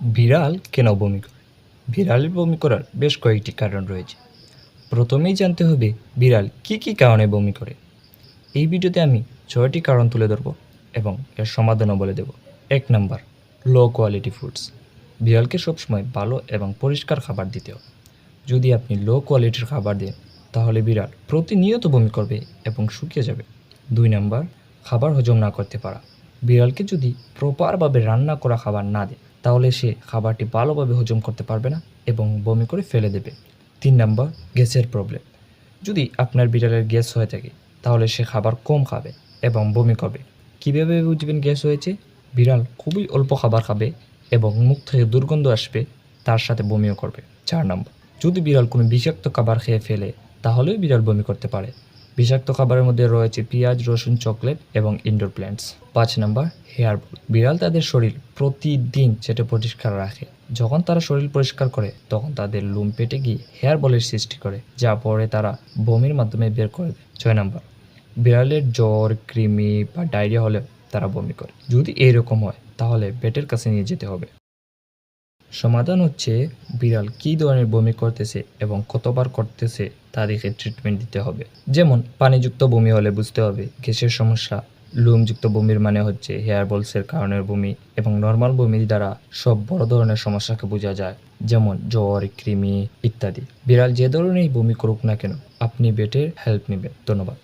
বিড়াল কেন বমি করে? বিড়ালের বমি করার বেশ কয়েকটি কারণ রয়েছে। প্রথমেই জানতে হবে বিড়াল কী কারণে বমি করে। এই ভিডিওতে আমি ৬টি কারণ তুলে ধরব এবং এর সমাধানও বলে দেব। ১ নাম্বার, লো কোয়ালিটি ফুডস। বিড়ালকে সবসময় ভালো এবং পরিষ্কার খাবার দিতে হবে। যদি আপনি লো কোয়ালিটির খাবার দেন তাহলে বিড়াল প্রতিনিয়ত বমি করবে এবং শুকিয়ে যাবে। ২ নাম্বার, খাবার হজম না করতে পারা। বিড়ালকে যদি প্রপারভাবে রান্না করা খাবার না দেয় তাহলে সে খাবারটি ভালোভাবে হজম করতে পারবে না এবং বমি করে ফেলে দেবে। ৩ নাম্বার, গ্যাসের প্রবলেম। যদি আপনার বিড়ালের গ্যাস হয়ে থাকে তাহলে সে খাবার কম খাবে এবং বমি করবে। কীভাবে বুঝবেন গ্যাস হয়েছে? বিড়াল খুবই অল্প খাবার খাবে এবং মুখ থেকে দুর্গন্ধ আসবে, তার সাথে বমিও করবে। ৪ নম্বর, যদি বিড়াল কোনো বিষাক্ত খাবার খেয়ে ফেলে তাহলেও বিড়াল বমি করতে পারে। বিষাক্ত খাবারের মধ্যে রয়েছে পেঁয়াজ, রসুন, চকলেট এবং ইনডোর প্ল্যান্টস। ৫ নম্বর, হেয়ার বল। বিড়াল তাদের শরীর প্রতিদিন সেটা পরিষ্কার রাখে। যখন তারা শরীর পরিষ্কার করে তখন তাদের লোম পেটে গিয়ে হেয়ার বলের সৃষ্টি করে, যা পরে তারা বমির মাধ্যমে বের করে দেয়। ৬ নম্বর, বিড়ালের জ্বর, কৃমি বা ডায়রিয়া হলে তারা বমি করে। যদি এরকম হয় তাহলে ভেটের কাছে নিয়ে যেতে হবে। সমাধান হচ্ছে বিড়াল কী ধরনের বমি করতেছে এবং কতবার করতেছে তা দেখে ট্রিটমেন্ট দিতে হবে। যেমন পানিযুক্ত বমি হলে বুঝতে হবে গ্যাসের সমস্যা। লোমযুক্ত বমির মানে হচ্ছে হেয়ার বলসের কারণে বমি, এবং নর্মাল বমি দ্বারা সব বড় ধরনের সমস্যাকে বোঝা যায়, যেমন জ্বর, কৃমি ইত্যাদি। বিড়াল যে ধরনেরই বমি করুক না কেন আপনি ভেটের হেল্প নেবেন। ধন্যবাদ।